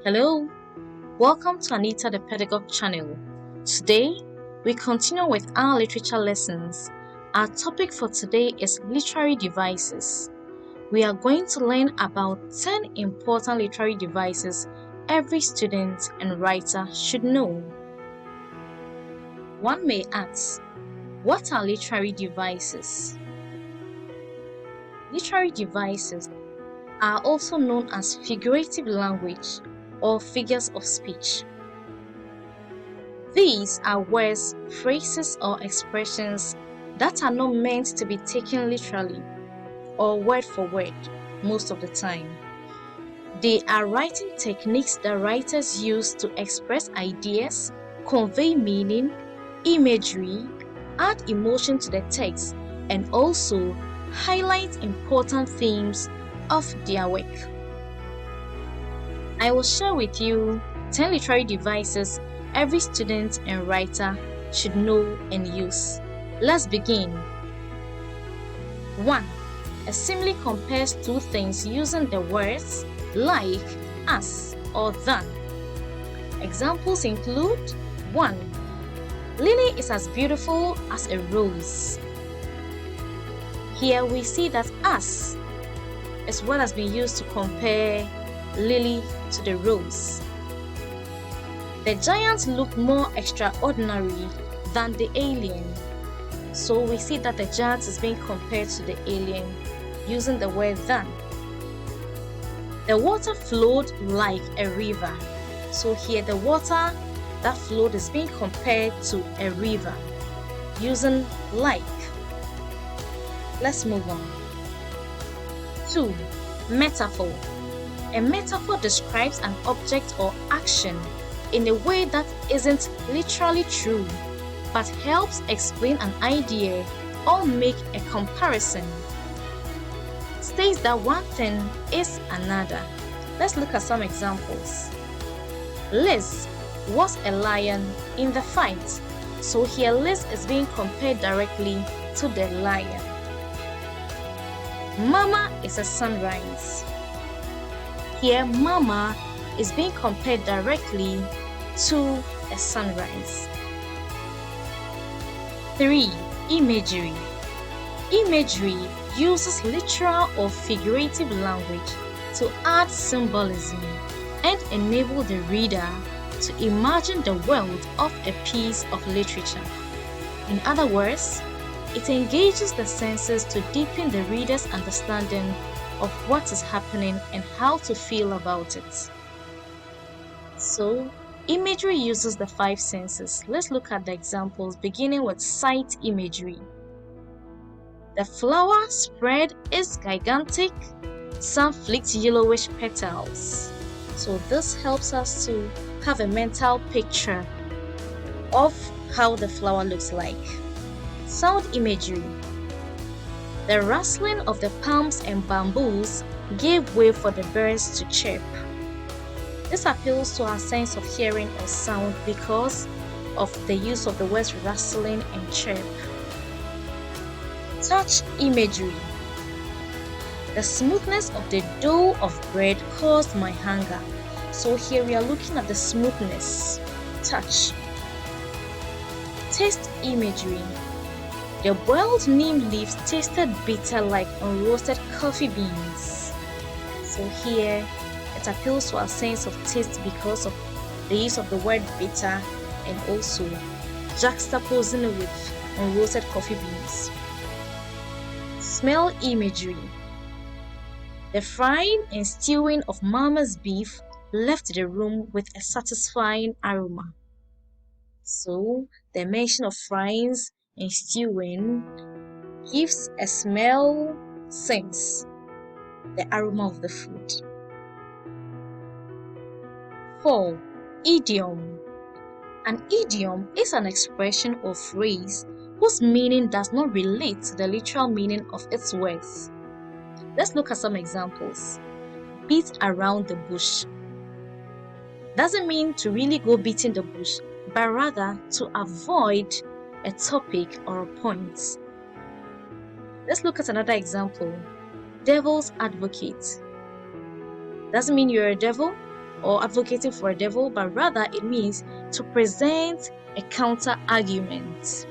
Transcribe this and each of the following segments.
Hello, welcome to Anita the Pedagogue channel. Today, we continue with our literature lessons. Our topic for today is literary devices. We are going to learn about 10 important literary devices every student and writer should know. One may ask, what are literary devices? Literary devices are also known as figurative language or figures of speech. These are words, phrases, or expressions that are not meant to be taken literally or word for word most of the time. They are writing techniques that writers use to express ideas, convey meaning, imagery, add emotion to the text, and also highlight important themes of their work. I will share with you 10 literary devices every student and writer should know and use. Let's begin. 1. A simile compares two things using the words like, as, or than. Examples include 1. Lily is as beautiful as a rose. Here we see that as is what has been used to compare Lily to the rose. The giant looked more extraordinary than the alien. So we see that the giant is being compared to the alien using the word than. The water flowed like a river. So here the water that flowed is being compared to a river using like. Let's move on. 2. Metaphor. A metaphor describes an object or action in a way that isn't literally true, but helps explain an idea or make a comparison. States that one thing is another. Let's look at some examples. Liz was a lion in the fight. So here Liz is being compared directly to the lion. Mama is a sunrise. Here, Mama is being compared directly to a sunrise. 3. Imagery. Imagery uses literal or figurative language to add symbolism and enable the reader to imagine the world of a piece of literature. In other words, it engages the senses to deepen the reader's understanding of what is happening and how to feel about it. So, imagery uses the 5 senses. Let's look at the examples, beginning with sight imagery. The flower spread is gigantic. Some flicked yellowish petals. So this helps us to have a mental picture of how the flower looks like. Sound imagery. The rustling of the palms and bamboos gave way for the birds to chirp. This appeals to our sense of hearing or sound because of the use of the words rustling and chirp. Touch imagery. The smoothness of the dough of bread caused my hunger. So here we are looking at the smoothness. Touch. Taste imagery. The boiled neem leaves tasted bitter like unroasted coffee beans. So here, it appeals to our sense of taste because of the use of the word bitter and also juxtaposing it with unroasted coffee beans. Smell imagery. The frying and stewing of Mama's beef left the room with a satisfying aroma. So, the mention of fryings and stewing gives a smell sense, the aroma of the food. 4. Idiom. An idiom is an expression or phrase whose meaning does not relate to the literal meaning of its words. Let's look at some examples. Beat around the bush. Doesn't mean to really go beating the bush, but rather to avoid a topic or a point. Let's look at another example. Devil's advocate. Doesn't mean you're a devil or advocating for a devil, but rather it means to present a counter argument.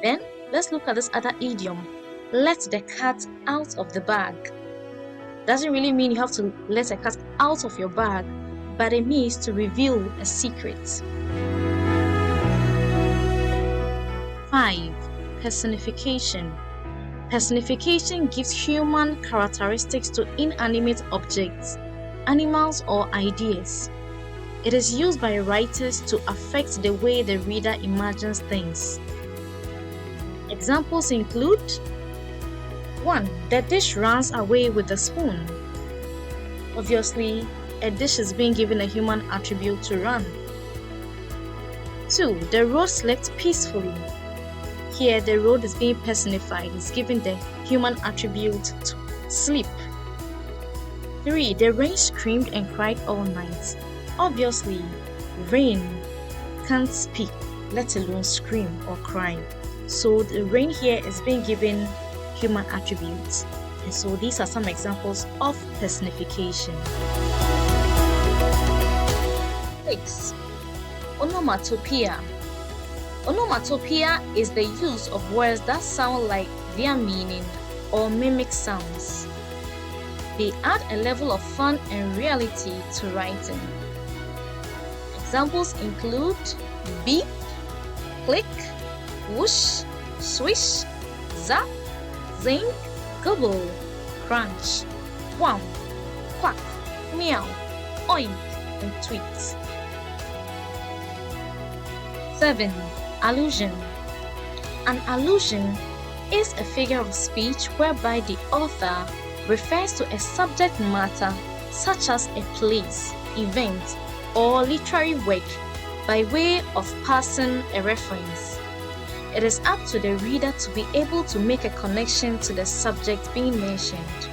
Then let's look at this other idiom, let the cat out of the bag. Doesn't really mean you have to let a cat out of your bag, but it means to reveal a secret. 5. Personification. Personification gives human characteristics to inanimate objects, animals, or ideas. It is used by writers to affect the way the reader imagines things. Examples include 1. The dish runs away with the spoon. Obviously, a dish is being given a human attribute to run. 2. The road slept peacefully. Here, the road is being personified, is given the human attribute to sleep. 3. The rain screamed and cried all night. Obviously, rain can't speak, let alone scream or cry. So the rain here is being given human attributes. And so these are some examples of personification. 6. Onomatopoeia. Onomatopoeia is the use of words that sound like their meaning or mimic sounds. They add a level of fun and reality to writing. Examples include beep, click, whoosh, swish, zap, zing, gobble, crunch, wham, quack, meow, oink, and tweet. 7. Allusion. An allusion is a figure of speech whereby the author refers to a subject matter such as a place, event, or literary work by way of passing a reference. It is up to the reader to be able to make a connection to the subject being mentioned.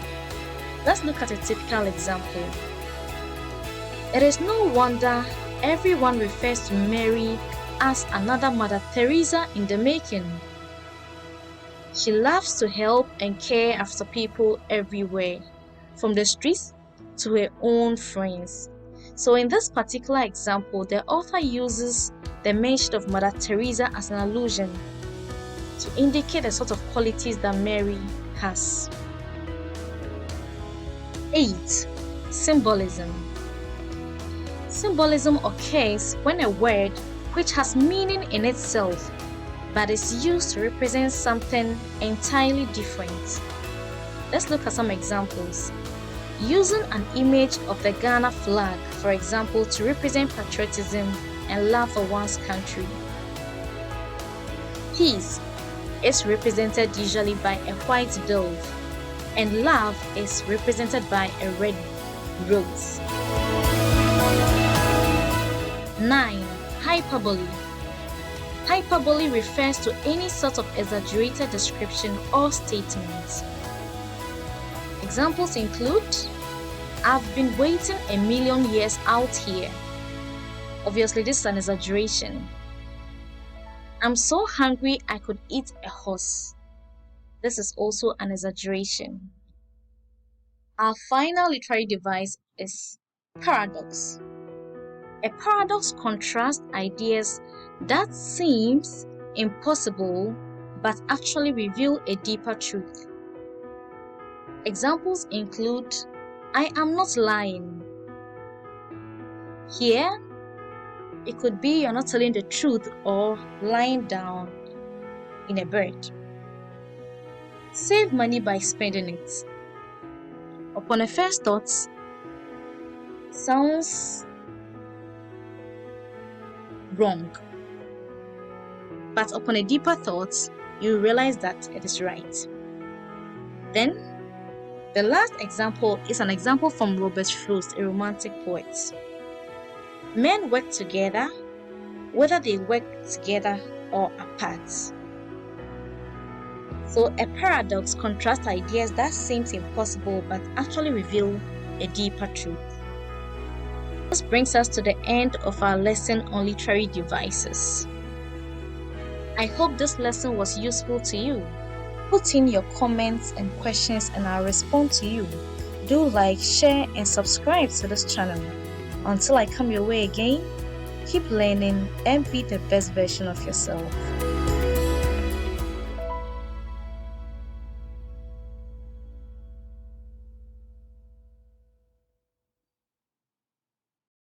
Let's look at a typical example. It is no wonder everyone refers to Mary as another Mother Teresa in the making. She loves to help and care after people everywhere, from the streets to her own friends. So in this particular example, the author uses the mention of Mother Teresa as an allusion to indicate the sort of qualities that Mary has. 8. Symbolism. Symbolism occurs when a word which has meaning in itself but is used to represent something entirely different. Let's look at some examples. Using an image of the Ghana flag, for example, to represent patriotism and love for one's country. Peace is represented usually by a white dove, and love is represented by a red rose. 9. Hyperbole. Hyperbole refers to any sort of exaggerated description or statement. Examples include, I've been waiting 1,000,000 years out here. Obviously, this is an exaggeration. I'm so hungry I could eat a horse. This is also an exaggeration. Our final literary device is paradox. A paradox contrasts ideas that seems impossible but actually reveal a deeper truth. Examples include, I am not lying. Here, it could be you're not telling the truth or lying down in a bed. Save money by spending it. Upon a first thought, sounds wrong. But upon a deeper thought, you realize that it is right. Then, the last example is an example from Robert Frost, a romantic poet. Men work together, whether they work together or apart. So a paradox contrasts ideas that seems impossible but actually reveal a deeper truth. This brings us to the end of our lesson on literary devices. I hope this lesson was useful to you. Put in your comments and questions and I'll respond to you. Do like, share, and subscribe to this channel. Until I come your way again, keep learning and be the best version of yourself.